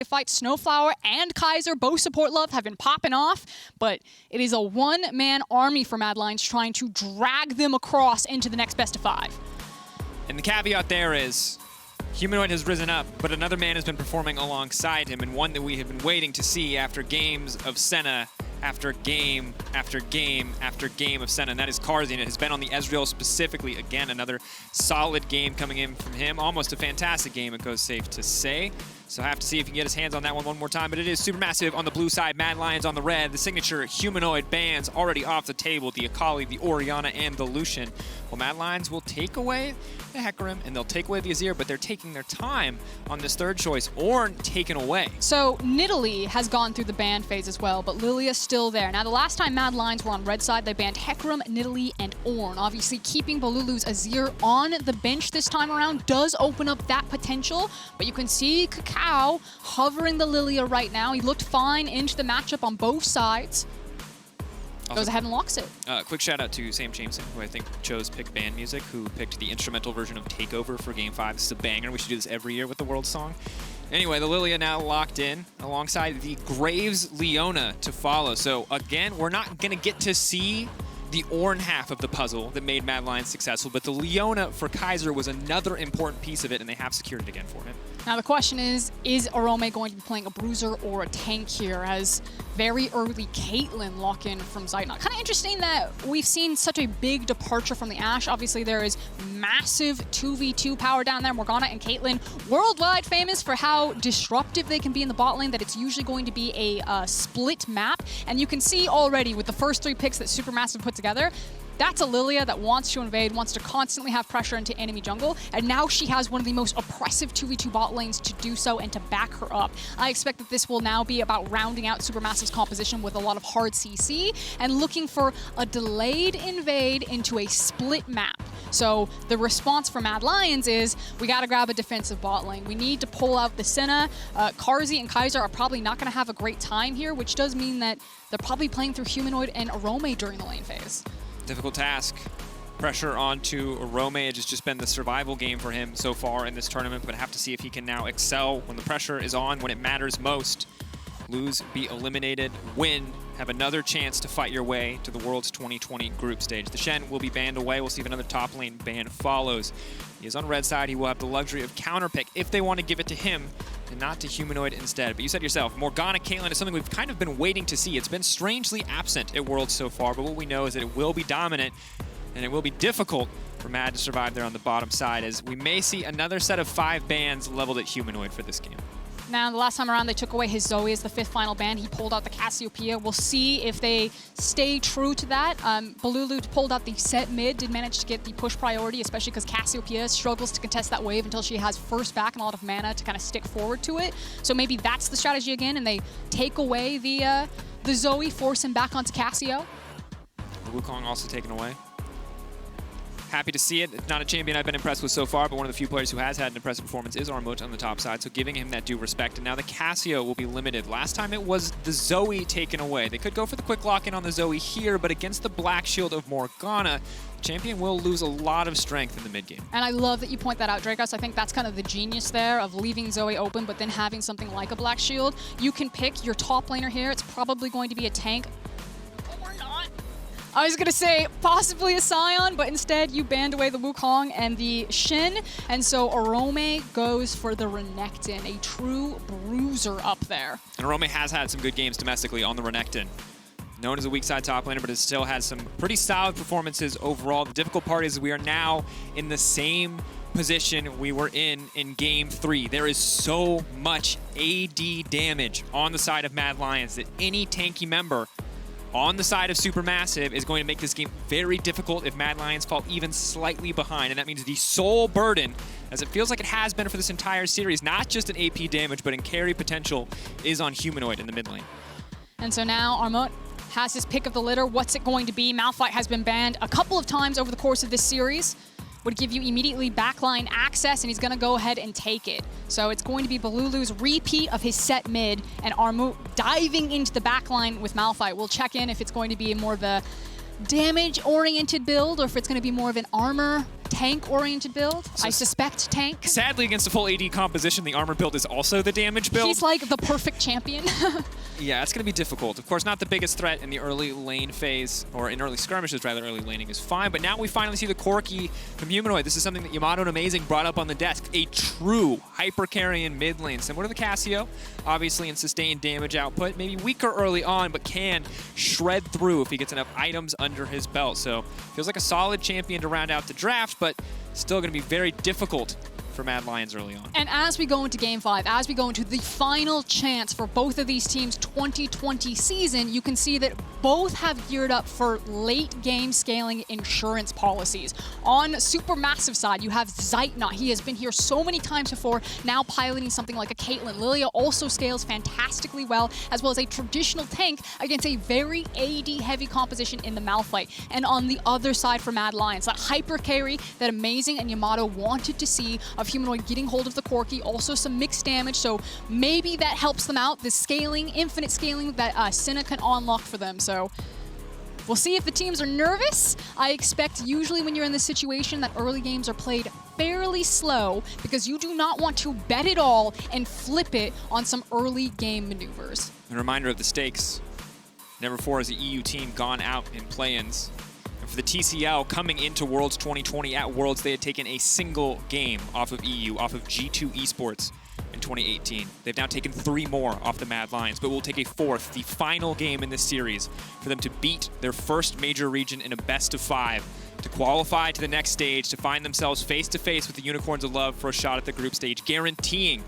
fight. Snowflower and Kaiser, both support love, have been popping off, but it is a one-man army for Mad Lions trying to drag them across into the next best of 5. And the caveat there is, Humanoid has risen up, but another man has been performing alongside him, and one that we have been waiting to see after games of Senna, after game after game after game of Senna, and that is Carzzy, and it has been on the Ezreal specifically. Again, another solid game coming in from him. Almost a fantastic game, it goes safe to say. So have to see if he can get his hands on that one more time. But it is Supermassive on the blue side, Mad Lions on the red. The signature Humanoid bands already off the table. The Akali, the Orianna, and the Lucian. Well, Mad Lions will take away the Hecarim, and they'll take away the Azir, but they're taking their time on this third choice, Ornn taken away. So Nidalee has gone through the ban phase as well, but Lilia's still there. Now, the last time Mad Lions were on red side, they banned Hecarim, Nidalee, and Ornn. Obviously, keeping Balulu's Azir on the bench this time around does open up that potential, but you can see Kakao hovering the Lilia right now. He looked fine into the matchup on both sides. Goes ahead and locks it. Quick shout out to Sam Jameson, who I think chose Pick Band Music, who picked the instrumental version of Takeover for Game 5. This is a banger. We should do this every year with the World Song. Anyway, the Lilia now locked in alongside the Graves Leona to follow. So again, we're not going to get to see the Ornn half of the puzzle that made Mad Lions successful, but the Leona for Kaiser was another important piece of it, and they have secured it again for him. Now the question is Arome going to be playing a bruiser or a tank here, as very early Caitlyn lock in from Zeitnot. Kind of interesting that we've seen such a big departure from the Ashe. Obviously there is massive 2v2 power down there. Morgana and Caitlyn, worldwide famous for how disruptive they can be in the bot lane, that it's usually going to be a split map. And you can see already with the first 3 picks that Supermassive put together, that's a Lilia that wants to invade, wants to constantly have pressure into enemy jungle, and now she has one of the most oppressive 2v2 bot lanes to do so and to back her up. I expect that this will now be about rounding out Supermassive's composition with a lot of hard CC and looking for a delayed invade into a split map. So the response from Mad Lions is, we gotta grab a defensive bot lane. We need to pull out the Senna. Carzzy and Kaiser are probably not gonna have a great time here, which does mean that they're probably playing through Humanoid and Arome during the lane phase. Difficult task. Pressure onto Arome. It has just been the survival game for him so far in this tournament, but have to see if he can now excel when the pressure is on, when it matters most. Lose, be eliminated, win, have another chance to fight your way to the World's 2020 group stage. The Shen will be banned away. We'll see if another top lane ban follows. He is on red side. He will have the luxury of counterpick if they want to give it to him and not to Humanoid instead. But you said yourself, Morgana Caitlyn is something we've kind of been waiting to see. It's been strangely absent at Worlds so far, but what we know is that it will be dominant and it will be difficult for Mad to survive there on the bottom side, as we may see another set of 5 bans leveled at Humanoid for this game. Now, the last time around, they took away his Zoe as the 5th final ban. He pulled out the Cassiopeia. We'll see if they stay true to that. Balulu pulled out the set mid, did manage to get the push priority, especially because Cassiopeia struggles to contest that wave until she has first back and a lot of mana to kind of stick forward to it. So maybe that's the strategy again, and they take away the Zoe, force him back onto Cassio. Wukong also taken away. Happy to see it. Not a champion I've been impressed with so far, but one of the few players who has had an impressive performance is Armut on the top side, so giving him that due respect. And now the Cassio will be limited. Last time it was the Zoe taken away. They could go for the quick lock-in on the Zoe here, but against the Black Shield of Morgana, the champion will lose a lot of strength in the mid-game. And I love that you point that out, Dracos. I think that's kind of the genius there of leaving Zoe open, but then having something like a Black Shield. You can pick your top laner here. It's probably going to be a tank. I was going to say possibly a Scion, but instead you banned away the Wukong and the Shin, and so Arome goes for the Renekton, a true bruiser up there. And Arome has had some good games domestically on the Renekton. Known as a weak side top laner, but has still had some pretty solid performances overall. The difficult part is we are now in the same position we were in Game 3. There is so much AD damage on the side of Mad Lions that any tanky member on the side of Supermassive is going to make this game very difficult if Mad Lions fall even slightly behind. And that means the sole burden, as it feels like it has been for this entire series, not just in AP damage, but in carry potential, is on Humanoid in the mid lane. And so now Armut has his pick of the litter. What's it going to be? Malphite has been banned a couple of times over the course of this series. Would give you immediately backline access, and he's going to go ahead and take it. So it's going to be Balulu's repeat of his set mid, and Armut diving into the backline with Malphite. We'll check in if it's going to be more of a damage-oriented build or if it's going to be more of an armor tank-oriented build. I suspect tank. Sadly, against a full AD composition, the armor build is also the damage build. He's like the perfect champion. Yeah, it's going to be difficult. Of course, not the biggest threat in the early lane phase, or in early skirmishes, rather. Early laning is fine, but now we finally see the Corki from Humanoid. This is something that Yamato and Amazing brought up on the desk. A true hyper carry in mid lane, similar to the Cassio, obviously in sustained damage output. Maybe weaker early on, but can shred through if he gets enough items under his belt. So, feels like a solid champion to round out the draft, but still going to be very difficult for Mad Lions early on. And as we go into Game 5, as we go into the final chance for both of these teams' 2020 season, you can see that both have geared up for late game scaling insurance policies. On SuperMassive side, you have Zeitnot. He has been here so many times before, now piloting something like a Caitlyn. Lilia also scales fantastically well, as well as a traditional tank against a very AD-heavy composition in the Malphite. And on the other side for Mad Lions, that hyper carry that Amazing and Yamato wanted to see of Humanoid getting hold of the Corki, also some mixed damage, so maybe that helps them out. The scaling, infinite scaling that Senna can unlock for them. So we'll see if the teams are nervous. I expect usually when you're in this situation that early games are played fairly slow because you do not want to bet it all and flip it on some early game maneuvers. A reminder of the stakes. Never before has the EU team gone out in play-ins. For the TCL coming into Worlds 2020 at Worlds, they had taken a single game off of EU, off of G2 Esports in 2018. They've now taken 3 more off the Mad Lions, but will take a 4th, the final game in this series, for them to beat their first major region in a best of 5, to qualify to the next stage, to find themselves face-to-face with the Unicorns of Love for a shot at the group stage, guaranteeing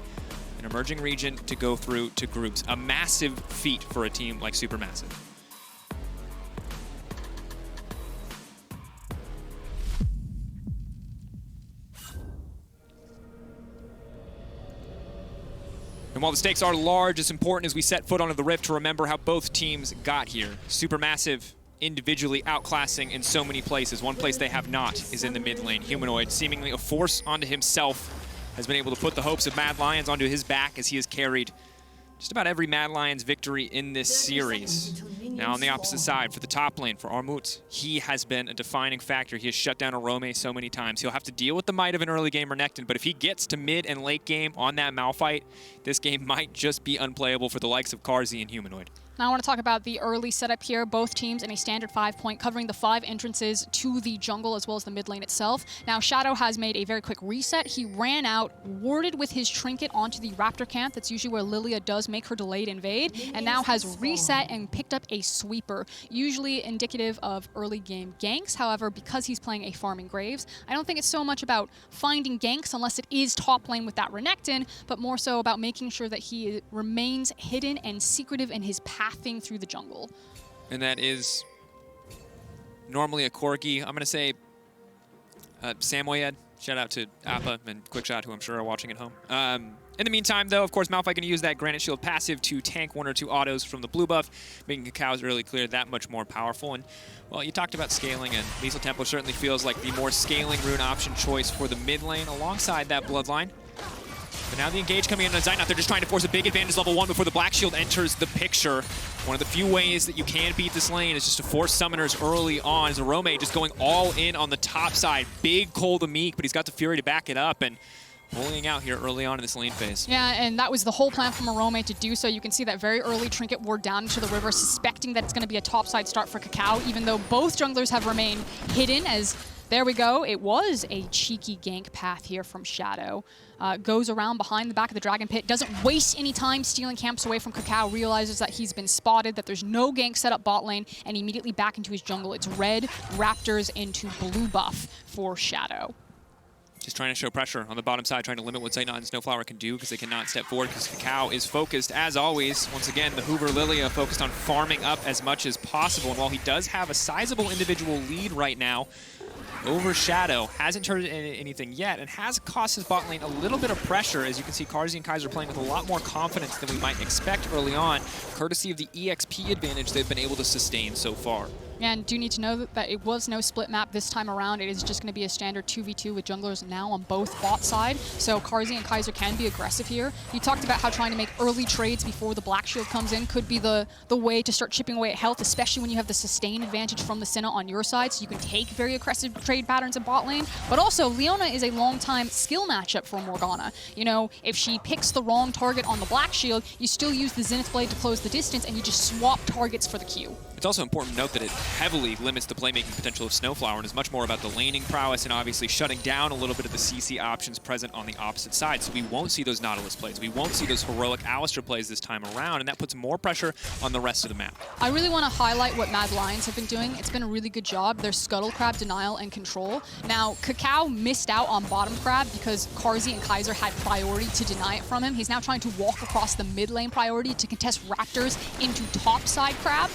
an emerging region to go through to groups. A massive feat for a team like SuperMassive. And while the stakes are large, it's important as we set foot onto the Rift to remember how both teams got here. SuperMassive individually outclassing in so many places. One place they have not is in the mid lane. Humanoid, seemingly a force onto himself, has been able to put the hopes of Mad Lions onto his back as he has carried just about every Mad Lions victory in this series. Now on the opposite side, for the top lane, for Armut, he has been a defining factor. He has shut down Arome so many times. He'll have to deal with the might of an early game Renekton, but if he gets to mid and late game on that Malphite, this game might just be unplayable for the likes of Karzi and Humanoid. Now I want to talk about the early setup here. Both teams in a standard 5-point, covering the 5 entrances to the jungle as well as the mid lane itself. Now Shadow has made a very quick reset. He ran out, warded with his trinket onto the Raptor camp. That's usually where Lilia does make her delayed invade, and now has reset and picked up a sweeper, usually indicative of early game ganks. However, because he's playing a farming Graves, I don't think it's so much about finding ganks unless it is top lane with that Renekton, but more so about making sure that he remains hidden and secretive in his pathing through the jungle. And that is normally a Corgi. I'm going to say Samoyed. Shout out to Appa and Quickshot, who I'm sure are watching at home. In the meantime, though, of course, Malphite going to use that Granite Shield passive to tank 1 or 2 autos from the blue buff, making Cacao really clear that much more powerful. And, well, you talked about scaling, and Lethal Tempo certainly feels like the more scaling rune option choice for the mid lane alongside that Bloodline. But now the engage coming in on Zeitnot, they're just trying to force a big advantage level 1 before the Black Shield enters the picture. One of the few ways that you can beat this lane is just to force summoners early on. As Arome just going all in on the top side. Big Cole the Meek, but he's got the Fury to back it up, and bullying out here early on in this lane phase. Yeah, and that was the whole plan from Arome to do so. You can see that very early trinket ward down into the river, suspecting that it's going to be a topside start for Cacao, even though both junglers have remained hidden. As there we go, it was a cheeky gank path here from Shadow. Goes around behind the back of the Dragon Pit, doesn't waste any time stealing camps away from Cacao, realizes that he's been spotted, that there's no gank set up bot lane, and immediately back into his jungle. It's red Raptors into blue buff for Shadow. Just trying to show pressure on the bottom side, trying to limit what Zeitnot and Snowflower can do because they cannot step forward because Cacao is focused, as always. Once again, the Hoover Lilia focused on farming up as much as possible. And while he does have a sizable individual lead right now over Shadow, hasn't turned into anything yet and has cost his bot lane a little bit of pressure. As you can see, Karzi and Kaiser playing with a lot more confidence than we might expect early on, courtesy of the EXP advantage they've been able to sustain so far. And do need to know that it was no split map this time around. It is just going to be a standard 2v2 with junglers now on both bot side. So Carzzy and Kaiser can be aggressive here. You talked about how trying to make early trades before the Black Shield comes in could be the way to start chipping away at health, especially when you have the sustain advantage from the Senna on your side, so you can take very aggressive trade patterns in bot lane. But also, Leona is a long-time skill matchup for Morgana. You know, if she picks the wrong target on the Black Shield, you still use the Zenith Blade to close the distance, and you just swap targets for the Q. It's also important to note that it heavily limits the playmaking potential of Snowflower and is much more about the laning prowess and obviously shutting down a little bit of the CC options present on the opposite side. So we won't see those Nautilus plays. We won't see those heroic Alistar plays this time around, and that puts more pressure on the rest of the map. I really want to highlight what Mad Lions have been doing. It's been a really good job. Their Scuttle Crab denial and control. Now, Cacao missed out on bottom crab because Carzzy and Kaiser had priority to deny it from him. He's now trying to walk across the mid lane priority to contest Raptors into top side crab.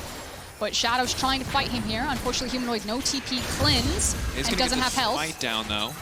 But Shadow's trying to fight him here. Unfortunately, Humanoid no TP cleanse and doesn't have health. Fight down though.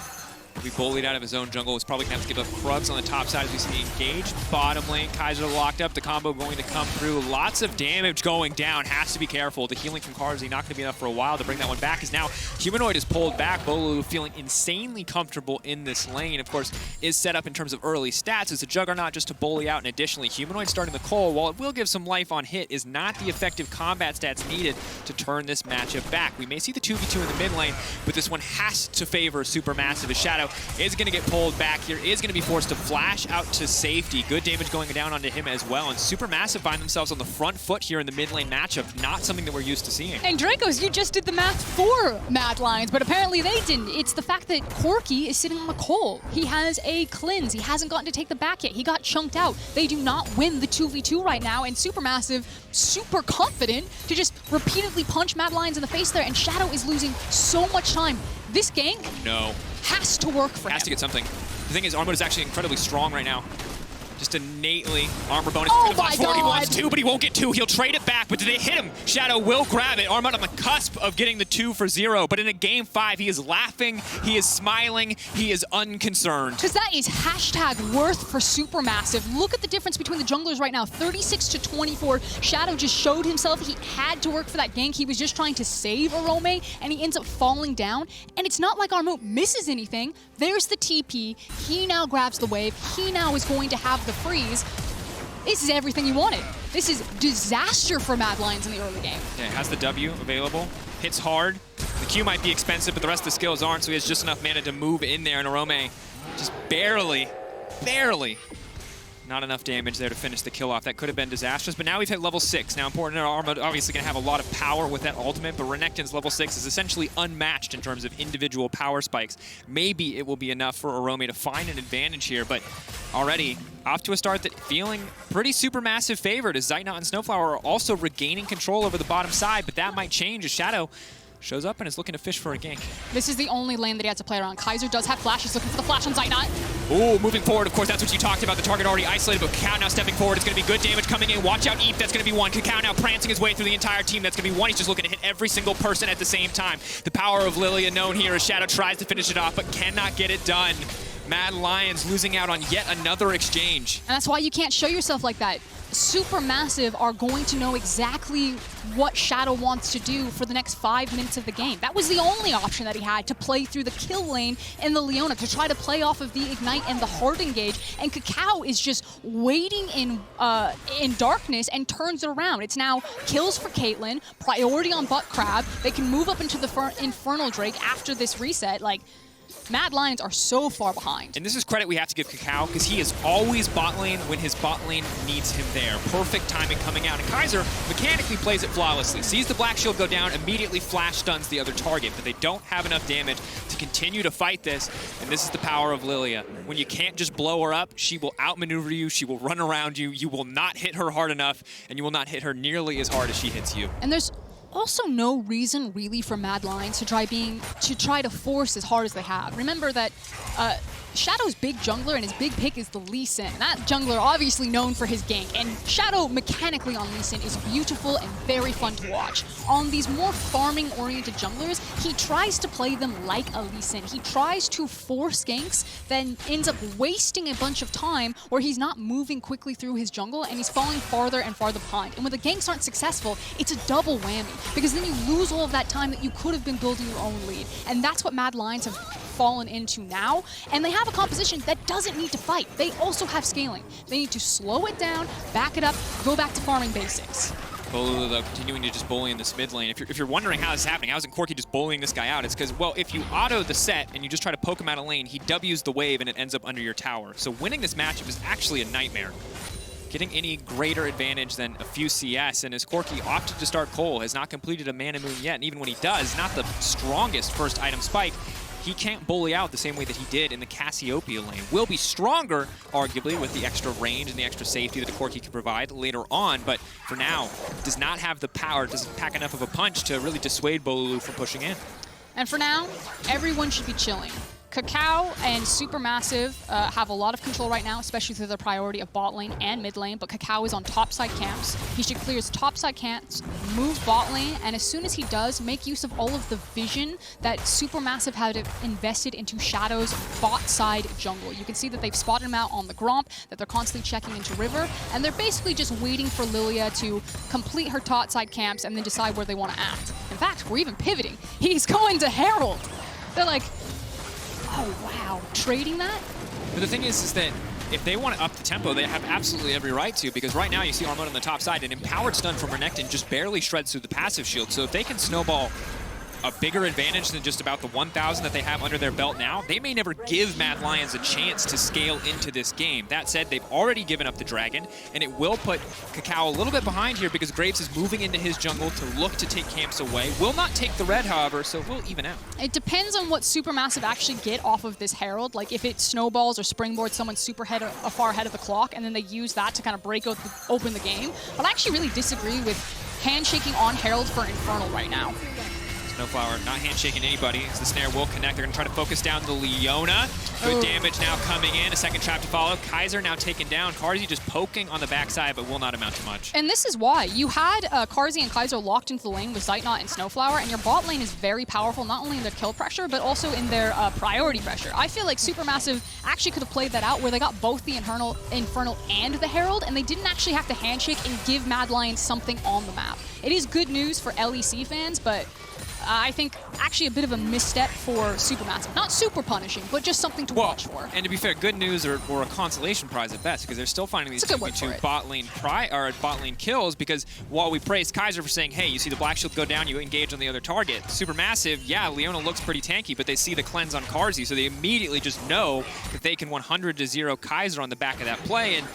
Be bullied out of his own jungle. He's probably going to have to give up Krugs on the top side as we see engaged. Bottom lane, Kaiser locked up. The combo going to come through. Lots of damage going down. Has to be careful. The healing from Carzzy not going to be enough for a while to bring that one back. As now Humanoid is pulled back. Bolu feeling insanely comfortable in this lane. Of course, is set up in terms of early stats as a Juggernaut just to bully out. And additionally, Humanoid starting the Cole, while it will give some life on hit, is not the effective combat stats needed to turn this matchup back. We may see the 2v2 in the mid lane, but this one has to favor Supermassive as Shadow is going to get pulled back here, is going to be forced to flash out to safety. Good damage going down onto him as well, and Supermassive find themselves on the front foot here in the mid lane matchup. Not something that we're used to seeing. And Dracos, you just did the math for Mad Lions, but apparently they didn't. It's the fact that Corki is sitting on the Cole. He has a cleanse. He hasn't gotten to take the back yet. He got chunked out. They do not win the 2v2 right now, and Supermassive super confident to just repeatedly punch Mad Lions in the face there, and Shadow is losing so much time. This gank has to work for him. Has to get something. The thing is, Armut is actually incredibly strong right now. Just innately armor bonus. Oh my 40 God. wants 2, but he won't get 2. He'll trade it back, but do they hit him? Shadow will grab it. Armut on the cusp of getting the 2 for 0, but in a game 5, he is laughing, he is smiling, he is unconcerned. Because that is hashtag worth for Supermassive. Look at the difference between the junglers right now, 36 to 24. Shadow just showed himself he had to work for that gank. He was just trying to save Arome, and he ends up falling down. And it's not like Armut misses anything. There's the TP. He now grabs the wave. He now is going to have the freeze. This is everything you wanted. This is disaster for Mad Lions in the early game. Yeah, has the W available. Hits hard. The Q might be expensive, but the rest of the skills aren't, so he has just enough mana to move in there, and Arome just barely not enough damage there to finish the kill off. That could have been disastrous, but now we've hit level 6. Now, important, Armut obviously going to have a lot of power with that ultimate, but Renekton's level 6 is essentially unmatched in terms of individual power spikes. Maybe it will be enough for Arome to find an advantage here, but already off to a start that feeling pretty Supermassive favored as Zeitnot and Snowflower are also regaining control over the bottom side, but that might change as Shadow shows up and is looking to fish for a gank. This is the only lane that he has to play around. Kaiser does have flash. He's looking for the flash on Zeitnot. Ooh, moving forward, of course, that's what you talked about. The target already isolated, but Cacao now stepping forward. It's going to be good damage coming in. Watch out, Eve. That's going to be 1. Cacao now prancing his way through the entire team. That's going to be 1. He's just looking to hit every single person at the same time. The power of Lilia known here as Shadow tries to finish it off, but cannot get it done. Mad Lions losing out on yet another exchange. And that's why you can't show yourself like that. Supermassive are going to know exactly what Shadow wants to do for the next 5 minutes of the game. That was the only option that he had to play through the kill lane in the Leona, to try to play off of the Ignite and the hard engage. And Cacao is just waiting in darkness and turns it around. It's now kills for Caitlyn, priority on Butt Crab. They can move up into the Infernal Drake after this reset. Like, Mad Lions are so far behind. And this is credit we have to give Cacao, because he is always bot lane when his bot lane needs him there. Perfect timing coming out. And Kaiser mechanically plays it flawlessly. Sees the Black Shield go down, immediately flash stuns the other target. But they don't have enough damage to continue to fight this. And this is the power of Lilia. When you can't just blow her up, she will outmaneuver you, she will run around you, you will not hit her hard enough, and you will not hit her nearly as hard as she hits you. And there's also no reason really for Mad Lions to try to force as hard as they have. Remember that Shadow's big jungler and his big pick is the Lee Sin. That jungler obviously known for his gank, and Shadow mechanically on Lee Sin is beautiful and very fun to watch. On these more farming-oriented junglers, he tries to play them like a Lee Sin. He tries to force ganks, then ends up wasting a bunch of time where he's not moving quickly through his jungle and he's falling farther and farther behind. And when the ganks aren't successful, it's a double whammy. because then you lose all of that time that you could have been building your own lead. And that's what Mad Lions have fallen into now. And they have a composition that doesn't need to fight. They also have scaling. They need to slow it down, back it up, go back to farming basics. Bolulu, though, continuing to just bully in this mid lane. If you're wondering how this is happening, how isn't Corki just bullying this guy out? It's because, well, if you auto the set and you just try to poke him out of lane, he W's the wave and it ends up under your tower. So winning this matchup is actually a nightmare. Getting any greater advantage than a few CS, and as Corki opted to start Cole, has not completed a Mana Moon yet, and even when he does, not the strongest first item spike, he can't bully out the same way that he did in the Cassiopeia lane. Will be stronger, arguably, with the extra range and the extra safety that the Corki can provide later on, but for now, does not have the power, doesn't pack enough of a punch to really dissuade Bolulu from pushing in. And for now, everyone should be chilling. Kakao and SuperMassive have a lot of control right now, especially through their priority of bot lane and mid lane, but Kakao is on topside camps. He should clear his topside camps, move bot lane, and as soon as he does, make use of all of the vision that SuperMassive had invested into Shadow's bot side jungle. You can see that they've spotted him out on the Gromp, that they're constantly checking into River, and they're basically just waiting for Lilia to complete her topside camps and then decide where they want to act. In fact, we're even pivoting. He's going to Herald. They're like, oh, wow. Trading that? But the thing is that if they want to up the tempo, they have absolutely every right to, because right now you see Armut on the top side, an empowered stun from Renekton just barely shreds through the passive shield. So if they can snowball a bigger advantage than just about the 1,000 that they have under their belt now, they may never give Mad Lions a chance to scale into this game. That said, they've already given up the dragon, and it will put Kakao a little bit behind here because Graves is moving into his jungle to look to take camps away. Will not take the red, however, so it will even out. It depends on what SuperMassive actually get off of this Herald. Like if it snowballs or springboards someone super far ahead of the clock, and then they use that to kind of break open the game. But I actually really disagree with handshaking on Herald for Infernal right now. Snowflower not handshaking anybody as the snare will connect. They're going to try to focus down the Leona. Good damage now coming in. A second trap to follow. Kaiser now taken down. Carzzy just poking on the backside, but will not amount to much. And this is why. You had Carzzy and Kaiser locked into the lane with Zeitnot and Snowflower, and your bot lane is very powerful, not only in their kill pressure, but also in their priority pressure. I feel like SuperMassive actually could have played that out where they got both the Infernal and the Herald, and they didn't actually have to handshake and give Mad Lions something on the map. It is good news for LEC fans, but I think actually a bit of a misstep for SuperMassive. Not super punishing, but just something to watch for. And to be fair, good news or a consolation prize at best, because they're still finding these two bot lane kills, because while we praised Kaiser for saying, hey, you see the Black Shield go down, you engage on the other target. SuperMassive, yeah, Leona looks pretty tanky, but they see the cleanse on Carzzy, so they immediately just know that they can 100-0 Kaiser on the back of that play, and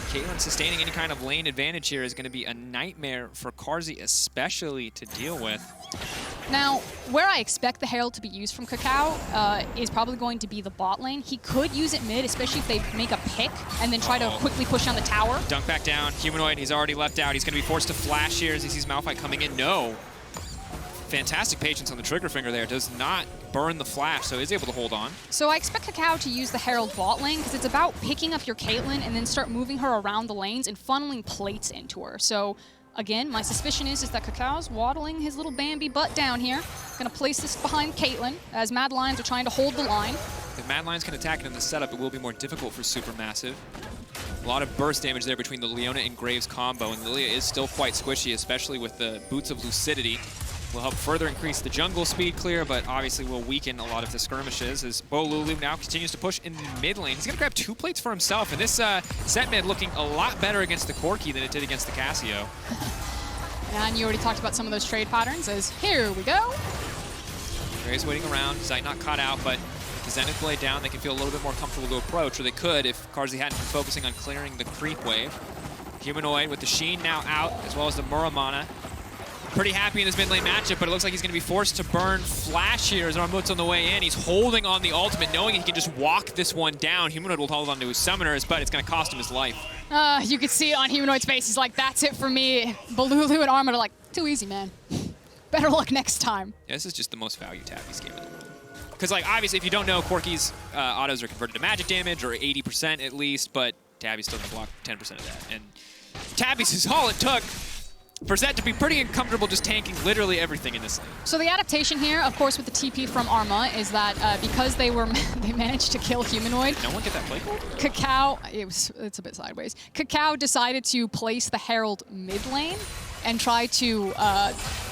Caitlyn sustaining any kind of lane advantage here is going to be a nightmare for Carzzy especially to deal with. Now, where I expect the Herald to be used from Kakao is probably going to be the bot lane. He could use it mid, especially if they make a pick and then try to quickly push down the tower. Dunk back down. Humanoid, he's already left out. He's going to be forced to flash here as he sees Malphite coming in. No. Fantastic patience on the trigger finger there. Does not burn the flash, so is able to hold on. So I expect Kakao to use the Herald bot lane because it's about picking up your Caitlyn and then start moving her around the lanes and funneling plates into her. So again, my suspicion is that Kakao's waddling his little Bambi butt down here. Gonna place this behind Caitlyn as Mad Lions are trying to hold the line. If Mad Lions can attack it in the setup, it will be more difficult for SuperMassive. A lot of burst damage there between the Leona and Graves combo, and Lilia is still quite squishy, especially with the Boots of Lucidity. Will help further increase the jungle speed clear, but obviously will weaken a lot of the skirmishes as Bolulu now continues to push in the mid lane. He's going to grab 2 plates for himself, and this set mid looking a lot better against the Corki than it did against the Cassio. And you already talked about some of those trade patterns as here we go. Graves waiting around, Zeitnot caught out, but with the Zenith Blade down, they can feel a little bit more comfortable to approach, or they could if Carzzy hadn't been focusing on clearing the creep wave. Humanoid with the Sheen now out, as well as the Muramana. Pretty happy in this mid lane matchup, but it looks like he's going to be forced to burn Flash here as Armut's on the way in. He's holding on the ultimate, knowing he can just walk this one down. Humanoid will hold on to his summoners, but it's going to cost him his life. You can see it on Humanoid's face. He's like, that's it for me. Bolulu and Armut are like, too easy, man. Better luck next time. Yeah, this is just the most value Tabby's game in the world. Because, like, obviously, if you don't know, Corki's autos are converted to magic damage, or 80% at least, but Tabby's still going to block 10% of that. And Tabby's is all it took for Zed to be pretty uncomfortable just tanking literally everything in this lane. So the adaptation here, of course, with the TP from Armut is that because they managed to kill Humanoid. Did no one get that play? Kakao, it's a bit sideways. Kakao decided to place the Herald mid lane and try to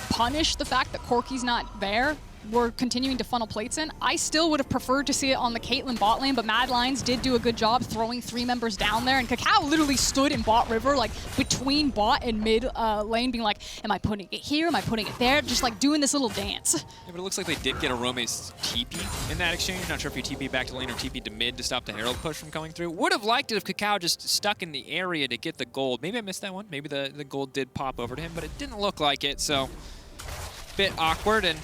punish the fact that Corki's not there, we're continuing to funnel plates in. I still would have preferred to see it on the Caitlyn bot lane, but Mad Lions did do a good job throwing 3 members down there, and Kakao literally stood in bot river, like between bot and mid lane, being like, am I putting it here? Am I putting it there? Just like doing this little dance. Yeah, but it looks like they did get Arome's TP in that exchange. Not sure if he TP back to lane or TP to mid to stop the Herald push from coming through. Would have liked it if Kakao just stuck in the area to get the gold. Maybe I missed that one. Maybe the gold did pop over to him, but it didn't look like it, so bit awkward. And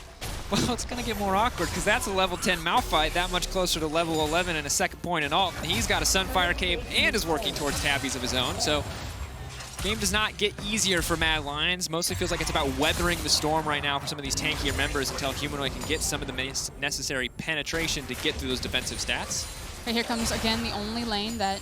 well, it's going to get more awkward because that's a level 10 Malphite, that much closer to level 11 and a second point in ult. He's got a Sunfire Cape and is working towards tabbies of his own. So game does not get easier for Mad Lions. Mostly feels like it's about weathering the storm right now for some of these tankier members until Humanoid can get some of the necessary penetration to get through those defensive stats. Okay, here comes again the only lane that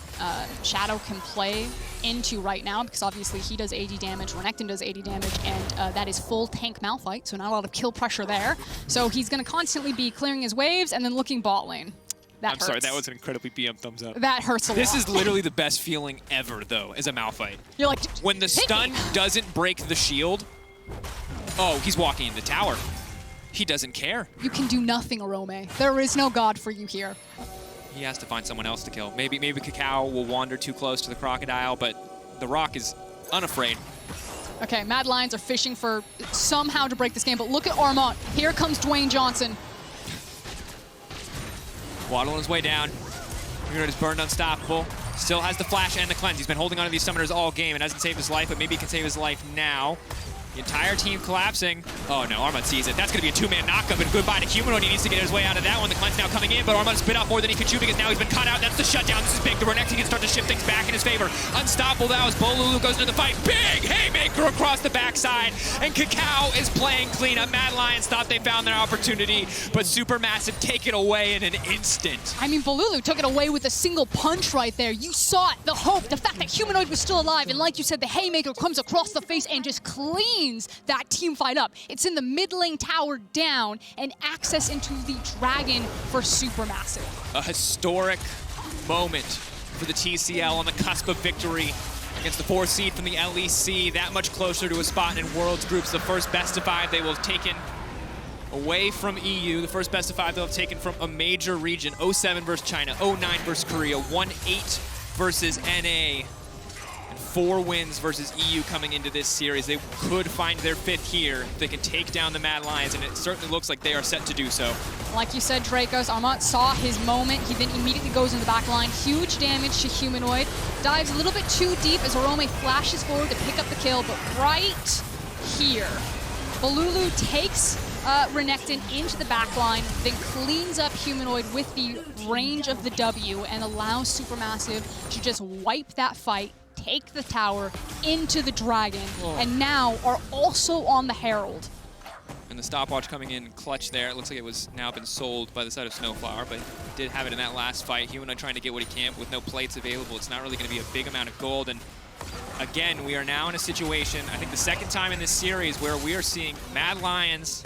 Shadow can play into right now, because obviously he does 80 damage, Renekton does 80 damage, and that is full tank Malphite, so not a lot of kill pressure there. So he's going to constantly be clearing his waves and then looking bot lane. That hurts. Sorry, that was an incredibly BM thumbs up. That hurts a lot. This is literally the best feeling ever, though, as a Malphite. You're like, when the stun doesn't break the shield, oh, he's walking in the tower. He doesn't care. You can do nothing, Arome. There is no god for you here. He has to find someone else to kill. Maybe Kakao will wander too close to the crocodile, but the Rock is unafraid. Okay, Mad Lions are fishing for somehow to break this game, but look at Armont. Here comes Dwayne Johnson. Waddle on his way down. Humanoid is burned unstoppable. Still has the flash and the cleanse. He's been holding on to these summoners all game. It hasn't saved his life, but maybe he can save his life now. The entire team collapsing. Oh no, Armand sees it. That's going to be a 2-man knockup, and goodbye to Humanoid. He needs to get his way out of that one. The cleanse now coming in, but Armand has bit off more than he could chew because now he's been cut out. That's the shutdown. This is big. The Renekton can start to shift things back in his favor. Unstoppable now as Bolulu goes into the fight. Big haymaker across the backside, and Kakao is playing cleanup. Mad Lions thought they found their opportunity, but SuperMassive take it away in an instant. I mean, Bolulu took it away with a single punch right there. You saw it, the hope, the fact that Humanoid was still alive, and like you said, the haymaker comes across the face and just cleans that team fight up. It's in the mid lane tower down, and access into the dragon for SuperMassive. A historic moment for the TCL on the cusp of victory against the 4th seed from the LEC, that much closer to a spot in Worlds Groups. The first best of 5 they will have taken away from EU, the first best of 5 they'll have taken from a major region. 07 versus China, 09 versus Korea, 1-8 versus NA. 4 wins versus EU coming into this series. They could find their 5th here if they can take down the Mad Lions, and it certainly looks like they are set to do so. Like you said, Dracos, Armont saw his moment. He then immediately goes in the back line. Huge damage to Humanoid. Dives a little bit too deep as Arome flashes forward to pick up the kill, but right here, Bolulu takes Renekton into the back line, then cleans up Humanoid with the range of the W and allows SuperMassive to just wipe that fight, take the tower into the dragon, and now are also on the Herald. And the stopwatch coming in clutch there. It looks like it was now been sold by the side of Snowflower, but did have it in that last fight. Humanoid trying to get what he can, but with no plates available, it's not really going to be a big amount of gold. And again, we are now in a situation, I think the second time in this series, where we are seeing Mad Lions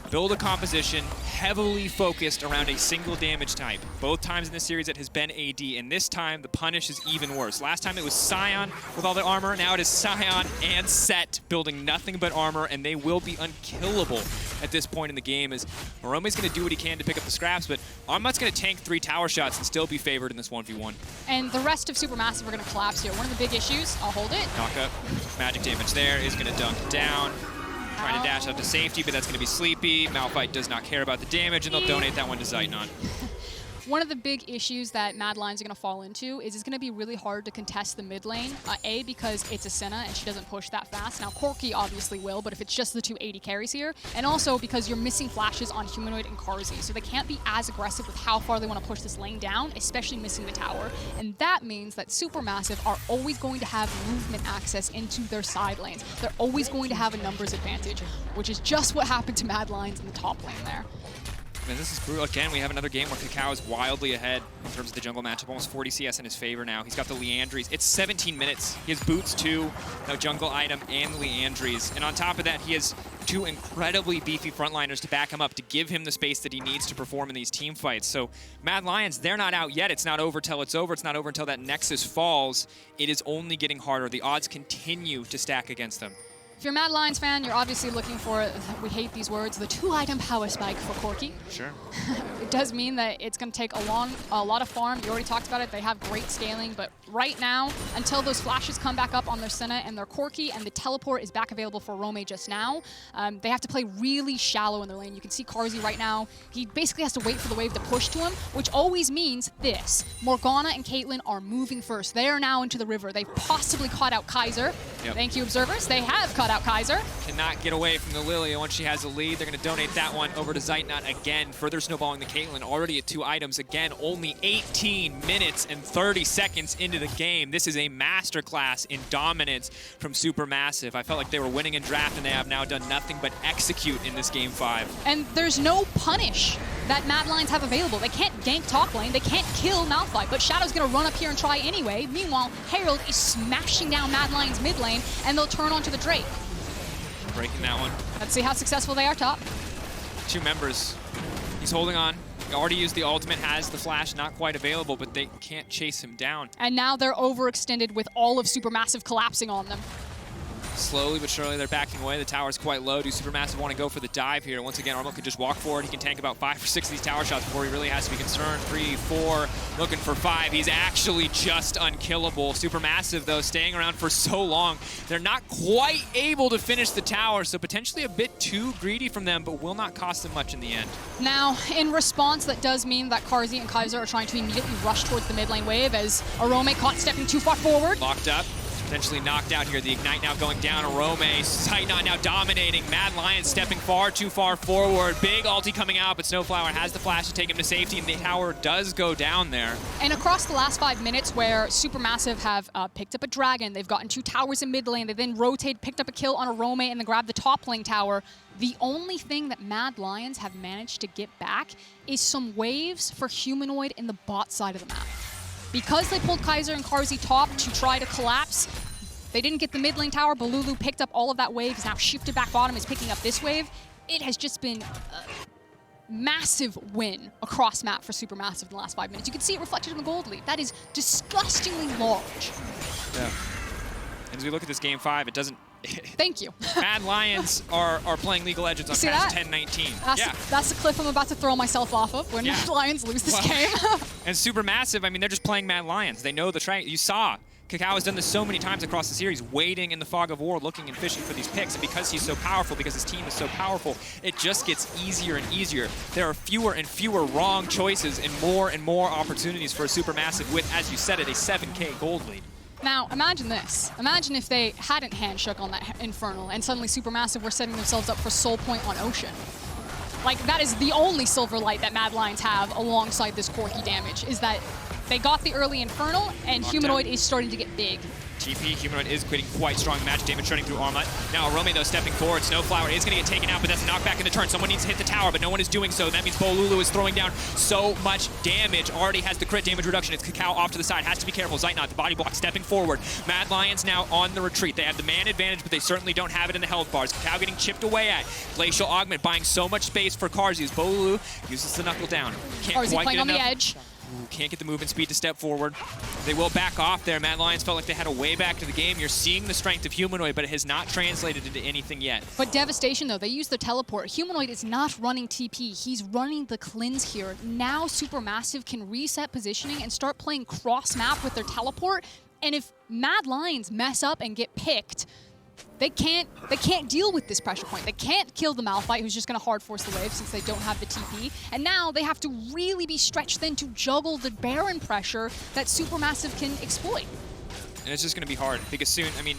build a composition heavily focused around a single damage type. Both times in this series it has been AD, and this time the punish is even worse. Last time it was Sion with all the armor, now it is Sion and Set building nothing but armor, and they will be unkillable at this point in the game as Arome's going to do what he can to pick up the scraps, but Armut's going to tank 3 tower shots and still be favored in this 1v1. And the rest of SuperMassive are going to collapse here. One of the big issues, I'll hold it. Knock up, magic damage there, is going to dunk down. Trying to dash out to safety, but that's going to be sleepy. Malphite does not care about the damage, and they'll donate that one to Zeitnon. One of the big issues that Mad Lions are going to fall into is it's going to be really hard to contest the mid lane. A, because it's a Senna and she doesn't push that fast. Now, Corki obviously will, but if it's just the 2 AD carries here. And also because you're missing flashes on Humanoid and Karzi, so they can't be as aggressive with how far they want to push this lane down, especially missing the tower. And that means that SuperMassive are always going to have movement access into their side lanes. They're always going to have a numbers advantage, which is just what happened to Mad Lions in the top lane there. And this is brutal. Again, we have another game where Kakao is wildly ahead in terms of the jungle matchup. Almost 40 CS in his favor now. He's got the Leandries. It's 17 minutes. He has boots too, no jungle item, and the Leandries. And on top of that, he has 2 incredibly beefy frontliners to back him up, to give him the space that he needs to perform in these team fights. So Mad Lions, they're not out yet. It's not over till it's over. It's not over until that Nexus falls. It is only getting harder. The odds continue to stack against them. If you're a Mad Lions fan, you're obviously looking for, we hate these words, the 2-item power spike for Corki. Sure. It does mean that it's going to take a lot of farm. You already talked about it. They have great scaling, but right now, until those flashes come back up on their Senna and their Corki, and the teleport is back available for Rome just now, they have to play really shallow in their lane. You can see Carzzy right now. He basically has to wait for the wave to push to him, which always means this. Morgana and Caitlyn are moving first. They are now into the river. They've possibly caught out Kaiser. Yep. Thank you, observers. They have caught out Kaiser. Cannot get away from the Lilia once she has a lead. They're going to donate that one over to Zeitnot again, further snowballing the Caitlyn, already at 2 items. Again, only 18 minutes and 30 seconds into the game. This is a masterclass in dominance from SuperMassive. I felt like they were winning in draft, and they have now done nothing but execute in this game 5. And there's no punish that Mad Lions have available. They can't gank top lane, they can't kill Malphite, but Shadow's gonna run up here and try anyway. Meanwhile, Herald is smashing down Mad Lions mid lane, and they'll turn onto the Drake. Breaking that one. Let's see how successful they are top. 2 members. He's holding on. He already used the ultimate, has the flash, not quite available, but they can't chase him down. And now they're overextended with all of SuperMassive collapsing on them. Slowly but surely, they're backing away. The tower's quite low. Do SuperMassive want to go for the dive here? Once again, Armo could just walk forward. He can tank about 5 or 6 of these tower shots before he really has to be concerned. 3, 4, looking for 5. He's actually just unkillable. SuperMassive, though, staying around for so long. They're not quite able to finish the tower, so potentially a bit too greedy from them, but will not cost them much in the end. Now, in response, that does mean that Carzzy and Kaiser are trying to immediately rush towards the mid lane wave as Arome caught stepping too far forward. Locked up. Potentially knocked out here. The Ignite now going down. Arome, Zeitnot now dominating. Mad Lions stepping far too far forward. Big ulti coming out, but Snowflower has the flash to take him to safety, and the tower does go down there. And across the last 5 minutes where SuperMassive have picked up a dragon, they've gotten 2 towers in mid lane, they then rotated, picked up a kill on Arome, and then grabbed the top lane tower. The only thing that Mad Lions have managed to get back is some waves for Humanoid in the bot side of the map. Because they pulled Kaiser and Carzzy top to try to collapse, they didn't get the mid lane tower. Balulu picked up all of that wave. He's now shifted back bottom. Is picking up this wave. It has just been a massive win across map for SuperMassive in the last 5 minutes. You can see it reflected in the gold lead. That is disgustingly large. Yeah. And as we look at this game 5, it doesn't... Thank you. Mad Lions are playing Legal Legends on patch 10.19. That's the cliff I'm about to throw myself off of when Mad Lions lose this game. And SuperMassive, I mean, they're just playing Mad Lions. They know the track. You saw Kakao has done this so many times across the series, waiting in the fog of war, looking and fishing for these picks. And because he's so powerful, because his team is so powerful, it just gets easier and easier. There are fewer and fewer wrong choices and more opportunities for a SuperMassive with, as you said it, a 7K gold lead. Now, imagine this. Imagine if they hadn't handshook on that Infernal and suddenly SuperMassive were setting themselves up for Soul Point on Ocean. Like, that is the only silver light that Mad Lions have alongside this Corki damage, is that they got the early Infernal, and Humanoid is starting to get big. TP, Humanoid is getting quite strong magic damage running through Armut. Now Arome, though, stepping forward. Snowflower is going to get taken out, but that's a knockback in the turn. Someone needs to hit the tower, but no one is doing so. That means Bolulu is throwing down so much damage. Already has the crit damage reduction. It's Kakao off to the side. Has to be careful. Zeitnot, the body block, stepping forward. Mad Lions now on the retreat. They have the man advantage, but they certainly don't have it in the health bars. Kakao getting chipped away at. Glacial Augment buying so much space for Carzzy as Bolulu uses the knuckle down. Can't Carzzy playing on the edge. Ooh, can't get the movement speed to step forward. They will back off there. Mad Lions felt like they had a way back to the game. You're seeing the strength of Humanoid, but it has not translated into anything yet. But Devastation, though, they use the teleport. Humanoid is not running TP. He's running the cleanse here. Now SuperMassive can reset positioning and start playing cross-map with their teleport. And if Mad Lions mess up and get picked, they can't deal with this pressure point. They can't kill the Malphite, who's just going to hard force the wave since they don't have the TP. And now they have to really be stretched thin to juggle the Baron pressure that SuperMassive can exploit. And it's just going to be hard because soon, I mean,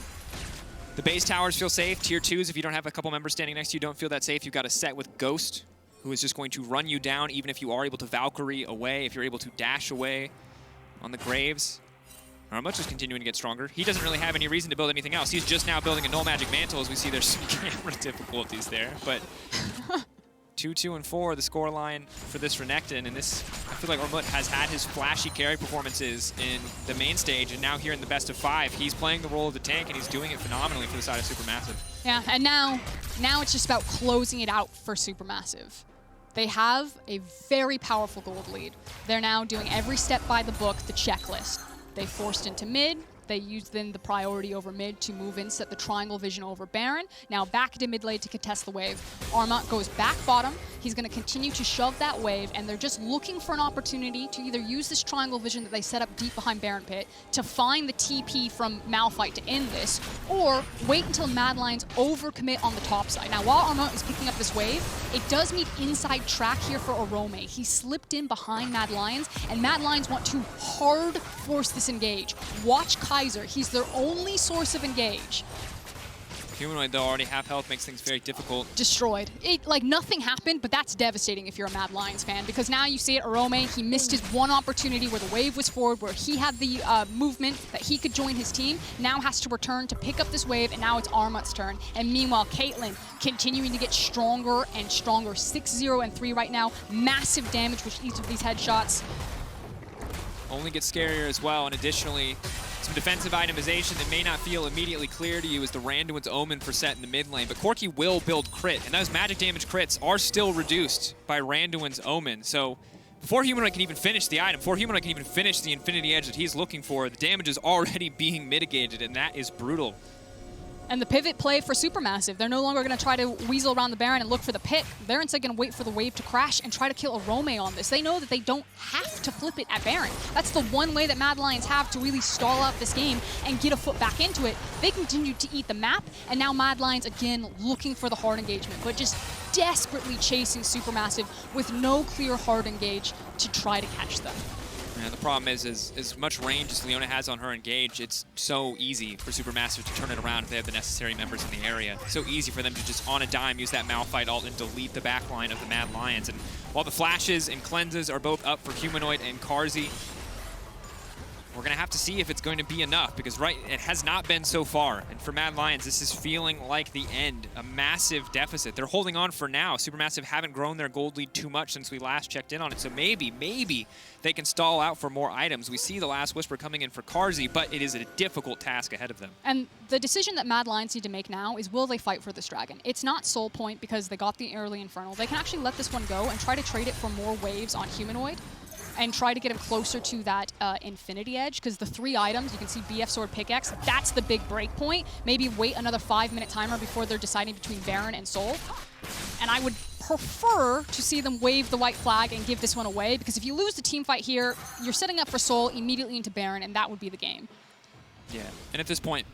the base towers feel safe. Tier 2s, if you don't have a couple members standing next to you, don't feel that safe. You've got a set with Ghost, who is just going to run you down even if you are able to Valkyrie away, if you're able to dash away on the Graves. Armut is continuing to get stronger. He doesn't really have any reason to build anything else. He's just now building a Null Magic Mantle, as we see there's some camera difficulties there. But 2-2 and 4, the scoreline for this Renekton. And this, I feel like Armut has had his flashy carry performances in the main stage, and now here in the best of 5, he's playing the role of the tank, and he's doing it phenomenally for the side of SuperMassive. Yeah, and now it's just about closing it out for SuperMassive. They have a very powerful gold lead. They're now doing every step by the book, the checklist. They forced into mid, They used then the priority over mid to move in, set the triangle vision over Baron. Now back into mid lane to contest the wave. Armut goes back bottom. He's going to continue to shove that wave, and they're just looking for an opportunity to either use this triangle vision that they set up deep behind Baron Pit to find the TP from Malphite to end this, or wait until Mad Lions overcommit on the top side. Now while Armut is picking up this wave, it does mean inside track here for Orome. He slipped in behind Mad Lions, and Mad Lions want to hard force this engage. Watch Kaiser. He's their only source of engage. Humanoid, though, already half health makes things very difficult. Destroyed. Like, nothing happened, but that's devastating if you're a Mad Lions fan, because now you see it, Orome, he missed his one opportunity where the wave was forward, where he had the movement that he could join his team, now has to return to pick up this wave, and now it's Armut's turn. And meanwhile, Caitlyn continuing to get stronger and stronger. 6-0 and 3 right now. Massive damage with each of these headshots. Only gets scarier as well, and additionally, some defensive itemization that may not feel immediately clear to you is the Randuin's Omen for set in the mid lane, but Corki will build crit, and those magic damage crits are still reduced by Randuin's Omen. So before Humanoid can even finish the item, before Humanoid can even finish the Infinity Edge that he's looking for, the damage is already being mitigated, and that is brutal. And the pivot play for Supermassive. They're no longer going to try to weasel around the Baron and look for the pit. They're instead going to wait for the wave to crash and try to kill Orome on this. They know that they don't have to flip it at Baron. That's the one way that Mad Lions have to really stall out this game and get a foot back into it. They continue to eat the map, and now Mad Lions again looking for the hard engagement, but just desperately chasing Supermassive with no clear hard engage to try to catch them. Yeah, the problem is as much range as Leona has on her engage, it's so easy for Supermassive to turn it around if they have the necessary members in the area. It's so easy for them to just on a dime use that Malphite ult and delete the backline of the Mad Lions. And while the flashes and cleanses are both up for Humanoid and Carzzy, we're going to have to see if it's going to be enough, because it has not been so far. And for Mad Lions, this is feeling like the end, a massive deficit. They're holding on for now. Supermassive haven't grown their gold lead too much since we last checked in on it, so maybe they can stall out for more items. We see the last whisper coming in for Carzzy, but it is a difficult task ahead of them. And the decision that Mad Lions need to make now is, will they fight for this dragon? It's not soul point because they got the early Infernal. They can actually let this one go and try to trade it for more waves on Humanoid and try to get him closer to that Infinity Edge, because the 3 items, you can see BF Sword Pickaxe, that's the big break point. Maybe wait another 5-minute timer before they're deciding between Baron and Soul. And I would prefer to see them wave the white flag and give this one away, because if you lose the team fight here, you're setting up for Soul immediately into Baron, and that would be the game. Yeah, and at this point,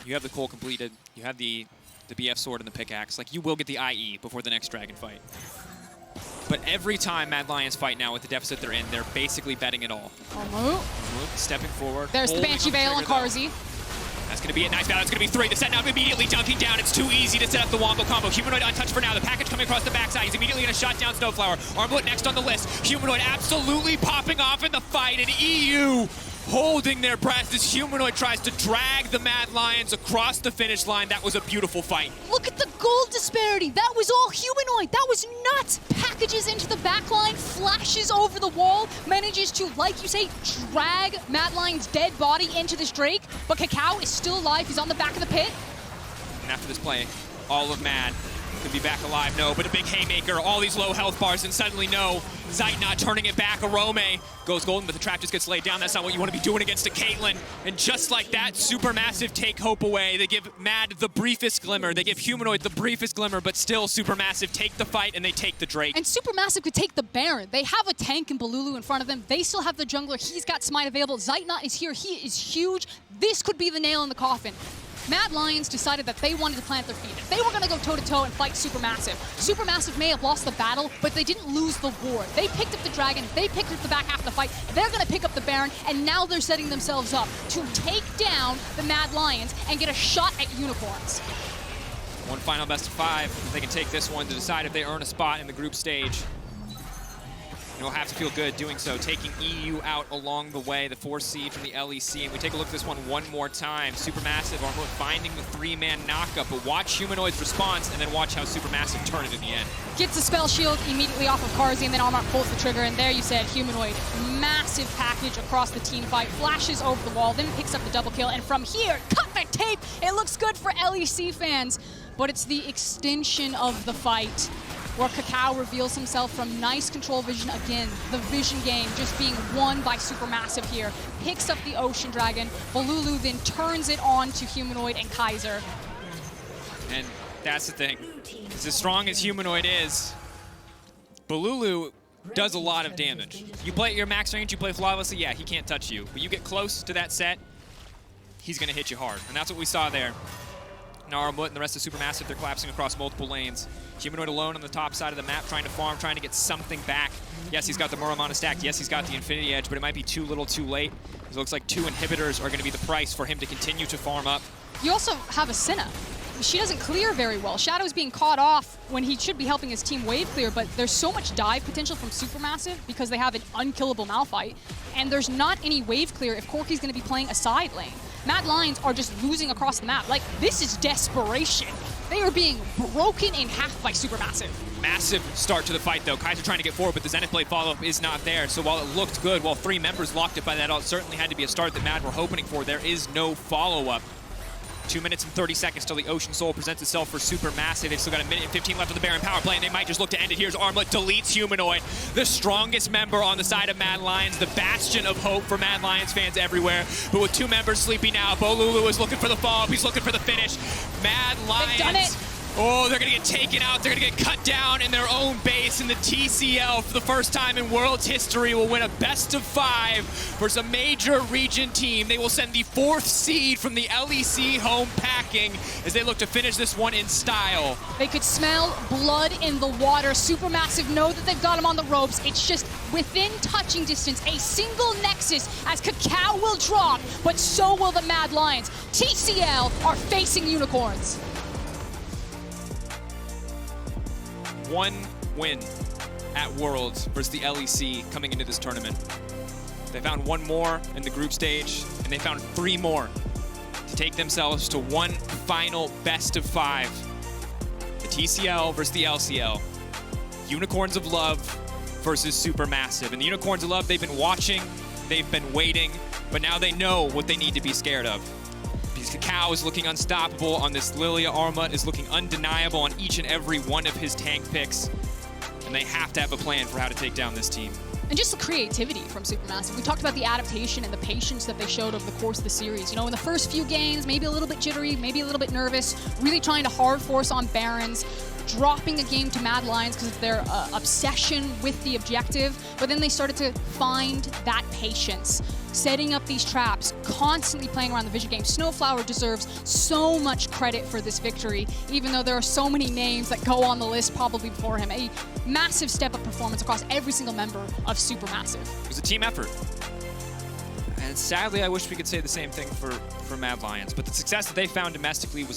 you have the Cole completed, you have the BF Sword and the Pickaxe. Like, you will get the IE before the next dragon fight. But every time Mad Lions fight now with the deficit they're in, they're basically betting it all. Stepping forward. There's the Banshee Veil on Carzzy. That's going to be a nice battle. It's going to be 3. The set now immediately dunking down. It's too easy to set up the Wombo combo. Humanoid untouched for now. The package coming across the backside. He's immediately going to shut down Snowflower. Armlet next on the list. Humanoid absolutely popping off in the fight. And EU holding their breath as Humanoid tries to drag the Mad Lions across the finish line. That was a beautiful fight. Look at the gold disparity. That was all Humanoid. That was nuts. Packages into the backline, flashes over the wall, manages to, like you say, drag Mad Lion's dead body into this Drake. But Cacao is still alive. He's on the back of the pit. And after this play, all of Mad could be back alive. No, but a big haymaker, all these low health bars, and suddenly no. Zeitnot turning it back. Orome goes golden, but the trap just gets laid down. That's not what you want to be doing against a Caitlyn. And just like that, Supermassive take hope away. They give Mad the briefest glimmer. They give Humanoid the briefest glimmer, but still Supermassive take the fight and they take the Drake. And Supermassive could take the Baron. They have a tank in Balulu in front of them. They still have the jungler. He's got Smite available. Zeitnot is here. He is huge. This could be the nail in the coffin. Mad Lions decided that they wanted to plant their feet. If they were going to go toe-to-toe and fight Supermassive, Supermassive may have lost the battle, but they didn't lose the war. They picked up the dragon, they picked up the back half of the fight, they're going to pick up the Baron, and now they're setting themselves up to take down the Mad Lions and get a shot at Unicorns. One final best of 5. They can take this one to decide if they earn a spot in the group stage. And we'll have to feel good doing so, taking EU out along the way, the 4 seed from the LEC. And we take a look at this one more time. Supermassive Armlet finding the 3-man knockup, but watch Humanoid's response and then watch how Supermassive turn it in the end. Gets the spell shield immediately off of Carzzy, and then Armut pulls the trigger, and there you said Humanoid. Massive package across the team fight, flashes over the wall, then picks up the double kill, and from here, cut the tape! It looks good for LEC fans, but it's the extension of the fight where Kakao reveals himself from nice control vision again. The vision game just being won by SuperMassive here. Picks up the Ocean Dragon. Balulu then turns it on to Humanoid and Kaiser. And that's the thing. As strong as Humanoid is, Balulu does a lot of damage. You play at your max range, you play flawlessly, yeah, he can't touch you. But you get close to that set, he's going to hit you hard. And that's what we saw there. Naramut and the rest of SuperMassive, they're collapsing across multiple lanes. Humanoid alone on the top side of the map, trying to farm, trying to get something back. Yes, he's got the Muramana stacked. Yes, he's got the Infinity Edge, but it might be too little too late. It looks like 2 inhibitors are going to be the price for him to continue to farm up. You also have a Senna. She doesn't clear very well. Shadow's being caught off when he should be helping his team wave clear, but there's so much dive potential from SuperMassive because they have an unkillable Malphite, and there's not any wave clear if Corki's going to be playing a side lane. Mad Lions are just losing across the map. Like, this is desperation. They are being broken in half by SuperMassive. Massive start to the fight, though. Kaiser trying to get forward, but the Zenith Blade follow-up is not there. So while it looked good, while 3 members locked it by that, it certainly had to be a start that Mad were hoping for. There is no follow-up. 2 minutes and 30 seconds till the Ocean Soul presents itself for SuperMassive. They've still got 1 minute and 15 left of the Baron power play, and they might just look to end it. Here's Armlet, deletes Humanoid, the strongest member on the side of Mad Lions, the bastion of hope for Mad Lions fans everywhere. But with 2 members sleeping now, Bolulu is looking for the follow-up, he's looking for the finish. Mad Lions. They've done it. Oh, they're going to get taken out. They're going to get cut down in their own base, and the TCL, for the first time in World's history, will win a best-of-5 versus a major region team. They will send the 4th seed from the LEC home packing as they look to finish this one in style. They could smell blood in the water. SuperMassive know that they've got him on the ropes. It's just within touching distance, a single nexus as Kakao will drop, but so will the Mad Lions. TCL are facing unicorns. 1 win at Worlds versus the LEC coming into this tournament. They found 1 more in the group stage, and they found 3 more to take themselves to one final best-of-5. The TCL versus the LCL. Unicorns of Love versus SuperMassive. And the Unicorns of Love, they've been watching, they've been waiting, but now they know what they need to be scared of. Because Kakao is looking unstoppable on this Lilia. Armut is looking undeniable on each and every one of his tank picks. And they have to have a plan for how to take down this team. And just the creativity from SuperMassive. We talked about the adaptation and the patience that they showed over the course of the series. You know, in the first few games, maybe a little bit jittery, maybe a little bit nervous, really trying to hard force on Barons, dropping a game to Mad Lions because of their obsession with the objective. But then they started to find that patience, setting up these traps, constantly playing around the vision game. Snowflower deserves so much credit for this victory, even though there are so many names that go on the list probably before him. A massive step-up performance across every single member of SuperMassive. It was a team effort. And sadly, I wish we could say the same thing for Mad Lions. But the success that they found domestically was